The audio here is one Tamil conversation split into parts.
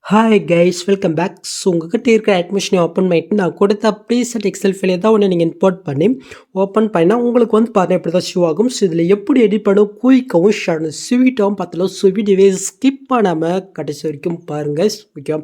Hi guys welcome back. So உங்ககிட்ட இருக்கிற அட்மிஷனை ஓப்பன் பண்ணிட்டு நான் கொடுத்த ப்ரீசெட் எக்ஸல் ஃபைல் தான் ஒன்று நீங்கள் இம்போர்ட் பண்ணி ஓப்பன் பண்ணால் உங்களுக்கு வந்து பார்த்தீங்கன்னா இப்படி தான் ஷூ ஆகும். ஸோ இதில் எப்படி எடிட் பண்ணும் குயிக்காகவும் ஷார்ட் ஸ்வீட்டாகவும் பார்த்தாலும் ஸோ வீடியோவே ஸ்கிப் பண்ணாமல் கடைசி வரைக்கும் பாருங்கள். ஓகே,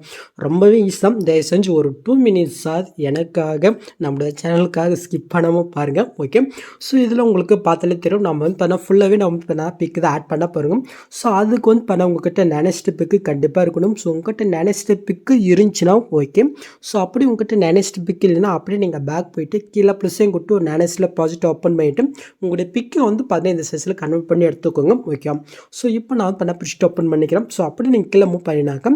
ரொம்பவே ஈஸியாக தயவு செஞ்சு ஒரு 2 minutes எனக்காக நம்மளோட சேனலுக்காக ஸ்கிப் பண்ணாமல் பாருங்கள். ஓகே, ஸோ இதில் உங்களுக்கு பார்த்தாலே தெரியும் நம்ம வந்து பண்ணால் ஃபுல்லாகவே நம்ம வந்து பண்ணால் பிக்கு தான் ஆட் பண்ண பாருங்க. ஸோ அதுக்கு வந்து பண்ணால் உங்ககிட்ட நேனஸ்ட் பிக்கு கண்டிப்பாக இருக்கணும். ஸோ உங்ககிட்ட நேனஸ்ட் பிக்கு இருந்துச்சுன்னா ஓகே. ஸோ அப்படி உங்கள்கிட்ட நேனஸ்ட் பிக் இல்லைன்னா அப்படியே நீங்கள் பேக் போயிட்டு கீழே ப்ளஸ்ஸையும் கொடுத்து ஒரு நேனஸ்டில் ப்ராஜெக்ட் ஓப்பன் பண்ணிவிட்டு உங்களுடைய பிக்கை வந்து பார்த்தீங்கன்னா இந்த சைஸில் கன்வெர்ட் பண்ணி எடுத்துக்கோங்க. ஓகே, ஸோ இப்போ நான் பண்ண ப்ரிஸ்ட் ஓப்பன் பண்ணிக்கிறேன். ஸோ அப்படி நீங்கள் கீழே மூவ் பண்ணினாக்க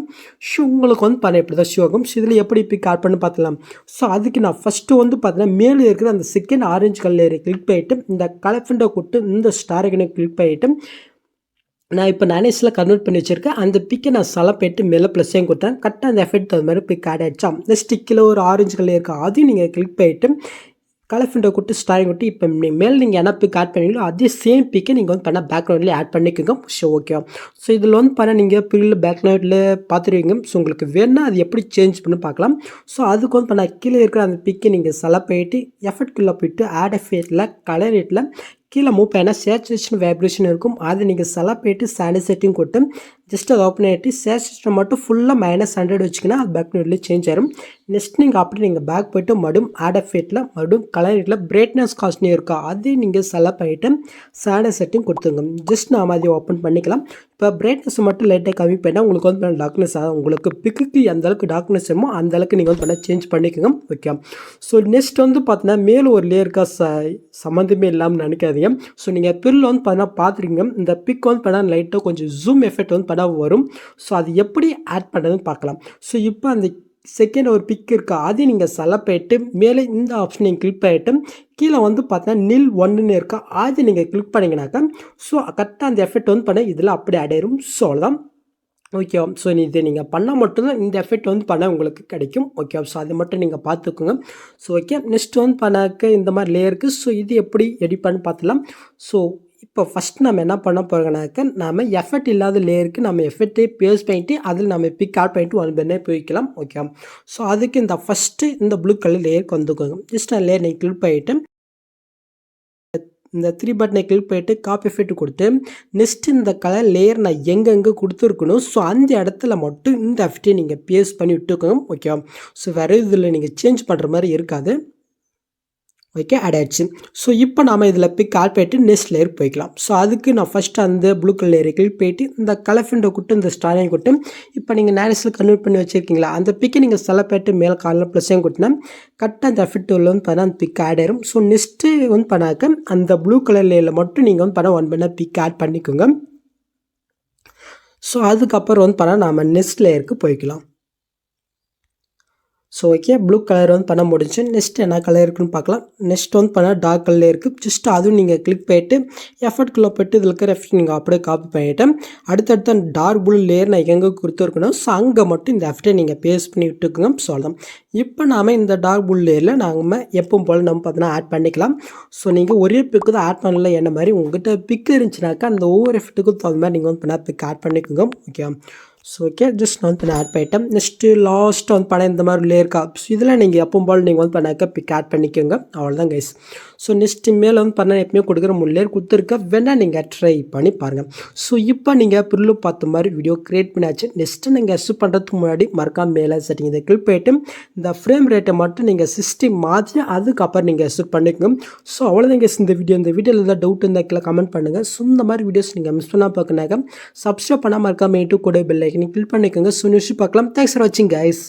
ஷூ உங்களுக்கு வந்து பண்ண எப்படி தான் ஷூ ஆகும். ஸோ இதில் எப்படி பிக் ஆட் பண்ணி பார்த்துலாம். ஸோ அதுக்கு நான் ஃபஸ்ட்டு வந்து பார்த்தீங்கன்னா மேலே இருக்கிற அந்த செகண்ட் ஆரஞ்சு கலர் கிளிக் பண்ணிவிட்டு இந்த கலஃபண்டை கொடுத்து இந்த ஸ்டார் ஐக்கனை கிளிக் பண்ணிவிட்டு நான் இப்போ நேனஸில் கன்வெர்ட் பண்ணி வச்சுருக்கேன். அந்த பிக்கை நான் செலக்ட் மேலே ப்ளஸ்ஸையும் கொடுத்தேன். கரெக்டாக அந்த எஃபெக்ட் அது மாதிரி பிக் ஆட் ஆகிடுச்சா. இந்த ஸ்டிக்கில் ஒரு ஆரஞ்சு கலர் இருக்குது, அதையும் நீங்கள் கிளிக் பண்ணிவிட்டு கலஃபிண்டோ கொடுத்து ஸ்டாரிங் கொடுத்து இப்போ மேலே நீங்கள் என்ன பிக் ஆட் பண்ணீங்களோ அதே சேம் பிக்கை நீங்கள் வந்து பண்ணால் பேக்ரவுண்ட்லேயே ஆட் பண்ணிக்கோங்க. ஸோ ஓகே, ஸோ இதில் வந்து பண்ணால் நீங்கள் பில் பேக்ரவுண்டில் பார்த்துருவீங்க. ஸோ உங்களுக்கு வேணுன்னா அது எப்படி சேஞ்ச் பண்ணி பார்க்கலாம். ஸோ அதுக்கு வந்து பண்ணால் கீழே இருக்கிற அந்த பிக்கை நீங்கள் செலக்ட் பண்ணிவிட்டு எஃபெக்ட்குள்ளே போய்ட்டு ஆட் எஃபெக்ட்டில் கலர் ரேட்டில் கீழே மூவ் பண்ணால் சேச்சுரேஷன் வைப்ரேஷன் இருக்கும். அதை நீங்கள் செலக்ட் பண்ணிட்டு சானி செட்டிங் கொடுத்து ஜஸ்ட் அதை ஓப்பன் ஆகிட்டு சேச்சுரேஷன் மட்டும் ஃபுல்லாக -100 வச்சுக்கினா அது பேக்ரவுண்ட்லேயே சேஞ்ச் ஆகிடும். நெக்ஸ்ட் நீங்கள் அப்படி நீங்கள் பேக் போய்ட்டு மறுபடியும் ஆட் எஃபெக்ட்டில் மறுபடியும் கலர் ரேட்டில் பிரைட்னஸ் காஸ்ட்னி இருக்கா அதே நீங்கள் செலக்ட் பண்ணிவிட்டு சானி செட்டிங் கொடுத்துங்க. ஜஸ்ட் நாம் அதை ஓப்பன் பண்ணிக்கலாம். இப்போ பிரைட்னஸ் மட்டும் லைட்டாக கம்மி பண்ணால் உங்களுக்கு வந்து டார்க்னஸ் ஆகும். உங்களுக்கு பிக்குக்கு எந்தளவுக்கு டார்க்னஸ் வேணுமோ அந்தளவுக்கு நீங்கள் வந்து பண்ணால் சேஞ்ச் பண்ணிக்கோங்க. ஓகே, ஸோ நெக்ஸ்ட் வந்து பார்த்தீங்கன்னா மேலே ஒரு லேயருக்கா சம்மந்தமே இல்லாமல் நினைக்காதீங்க. ஸோ நீங்கள் பிரில் வந்து பார்த்தீங்கன்னா பார்த்துருக்கீங்க. இந்த பிக் வந்து பண்ணால் லைட்டாக கொஞ்சம் ஜூம் எஃபெக்ட் வந்து பண்ணால் வரும். ஸோ அது எப்படி ஆட் பண்ணுறதுன்னு பார்க்கலாம். ஸோ இப்போ அந்த செகண்ட் ஒரு பிக் இருக்கா அதையும் நீங்கள் செலக்ட் பண்ணிட்டு மேலே இந்த ஆப்ஷன் நீங்கள் கிளிக் பண்ணிவிட்டு கீழே வந்து பார்த்தீங்கன்னா நில் 1ன்னு இருக்கா அது நீங்கள் கிளிக் பண்ணிங்கனாக்கா ஸோ கரெக்டாக அந்த எஃபெக்ட் வந்து பண்ண இதில் அப்படி ஆட் ஸோ அவ்வளோதான். ஓகே, ஸோ இதை நீங்கள் பண்ணால் மட்டும்தான் இந்த எஃபெக்ட் வந்து பண்ண உங்களுக்கு கிடைக்கும். ஓகே, ஸோ அதை மட்டும் நீங்கள் பார்த்துக்கோங்க. ஸோ ஓகே, நெக்ஸ்ட் வந்து பண்ணாக்க இந்த மாதிரி லேயருக்கு ஸோ இது எப்படி எடிட் பண்ணி பார்த்துலாம். ஸோ இப்போ ஃபஸ்ட் நம்ம என்ன பண்ண போகிறோம்னாக்க நம்ம எஃபெக்ட் இல்லாத லேயருக்கு நம்ம எஃபெக்டே பேஸ் பண்ணிட்டு அதில் நம்ம பிக் ஆட் பண்ணிட்டு ஒன் பண்ணே போய்க்கலாம். ஓகே, ஸோ அதுக்கு இந்த ஃபஸ்ட்டு இந்த ப்ளூ கலர் லேயருக்கு வந்துக்கோங்க. ஜஸ்ட் அந்த லேயர் நீங்கள் கிளிக் பண்ணிவிட்டு இந்த 3 பட்டனை கிளிக் பண்ணிட்டு காப்பி எஃபெக்ட் கொடுத்து நெக்ஸ்ட் இந்த கலர் லேயர் நான் எங்கெங்கே கொடுத்துருக்கணும் ஸோ அந்த இடத்துல மட்டும் இந்த எஃபெக்டை நீங்கள் பேஸ் பண்ணி விட்டுக்கோங்க. ஓகே, ஸோ வேறு இதில் நீங்கள் சேஞ்ச் பண்ணுற மாதிரி இருக்காது. ஓகே, ஆட் ஆகிடுச்சு. ஸோ இப்போ நாம் இதில் பிக் ஆட் பண்ணிட்டு நெக்ஸ்ட் லேயர் போய்க்கலாம். ஸோ அதுக்கு நான் ஃபஸ்ட்டு அந்த ப்ளூ கலர் லேயரை கிளிக் பண்ணிட்டு இந்த கலஃபிண்டை கொடுத்து இந்த ஸ்டாரையும் கொடுத்து இப்போ நீங்கள் நேனஸில் கன்வெர்ட் பண்ணி வச்சுருக்கீங்களா அந்த பிக்கை நீங்கள் செலக்ட் பண்ணிட்டு மேலே காலில் ப்ளஸ்ஸையும் கொடுத்தினா கரெக்டாக அந்த எஃபெக்ட் உள்ள வந்து பண்ணால் அந்த பிக் ஆட் ஆயிரும். ஸோ நெக்ஸ்ட்டு வந்து பண்ணாக்க அந்த ப்ளூ கலர் லேயரில் மட்டும் நீங்கள் வந்து பண்ணால் ஒன் பண்ணால் பிக் ஆட் பண்ணிக்கோங்க. ஸோ அதுக்கப்புறம் வந்து பண்ணால் நாம் நெக்ஸ்ட் லேயருக்கு போய்க்கலாம். ஸோ ஓகே, ப்ளூ கலர் வந்து பண்ண முடிஞ்சு. நெக்ஸ்ட் என்ன கலர் இருக்குன்னு பார்க்கலாம். நெக்ஸ்ட் வந்து பண்ணால் டார்க் கலர் இருக்குது. ஜஸ்ட் அதுவும் நீங்கள் கிளிக் பண்ணிட்டு எஃபெக்ட்குள்ளே போய்ட்டு இதில் இருக்கிற எஃபெக்ட் நீங்கள் அப்படியே காப்பி பண்ணிவிட்டு அடுத்தடுத்த டார்க் ப்ளூ லேயர் நான் எங்கே கொடுத்துருக்கணும் ஸோ அங்கே மட்டும் இந்த எஃபெக்டை நீங்கள் பேஸ்ட் பண்ணி விட்டுக்குங்க. ஸோ அதான் இப்போ நாம் இந்த டார்க் ப்ளூ லேயரில் நாங்கள் எப்பவும் போல் நம்ம பார்த்தீங்கன்னா ஆட் பண்ணிக்கலாம். ஸோ நீங்கள் ஒரே பிக்கு தான் ஆட் பண்ணல என்ன மாதிரி உங்கள்கிட்ட பிக்கு இருந்துச்சுனாக்கா அந்த ஒவ்வொரு எஃபெக்ட்டுக்கும் தகுந்த மாதிரி நீங்கள் வந்து பண்ணால் பிக் ஆட் பண்ணிக்கோங்க. ஓகே, ஸோ ஓகே, ஜஸ்ட் நான் வந்து ஆட் பண்ணிட்டேன். நெக்ஸ்ட்டு லாஸ்ட்டு வந்து பண்ண இந்த மாதிரி லேயர் காப்ஸ் இதில் நீங்கள் எப்பவும் போல் நீங்கள் வந்து பண்ணாக்க பிக் ஆட் பண்ணிக்கோங்க. அவ்வளோதான் கைஸ். ஸோ நெக்ஸ்ட்டு மேலே வந்து பண்ண எப்பவுமே கொடுக்குற 3 லேயர் கொடுத்துருக்க வேணால் நீங்கள் ட்ரை பண்ணி பாருங்கள். ஸோ இப்போ நீங்கள் பில்லு பார்த்த மாதிரி வீடியோ க்ரியேட் பண்ணியாச்சு. நெக்ஸ்ட்டு நீங்கள் எஸ்ட் பண்ணுறதுக்கு முன்னாடி மறக்காம மேலே செட்டிங் இதை கிளிக் பண்ணிட்டு இந்த ஃப்ரேம் ரேட்டை மட்டும் நீங்கள் 60 மாற்றி அதுக்கப்புறம் நீங்கள் எஸ்ட் பண்ணிக்கோங்க. ஸோ அவ்வளோதான் கைஸ் இந்த வீடியோவில் ஏதாவது டவுட் இருந்தால் கீழே கமெண்ட் பண்ணுங்கள். ஸோ இந்த மாதிரி வீடியோஸ் நீங்கள் மிஸ் பண்ணால் பார்க்கணாக்க சப்ஸ்கிரைப் பண்ணால் மறக்காம கூட பெல் ஐக்கனை கிளிக் பண்ணிக்கோங்க. ஸோ நியூஸ் பார்க்கலாம். தேங்க்ஸ் ஃபார் வாட்சிங் கைஸ்.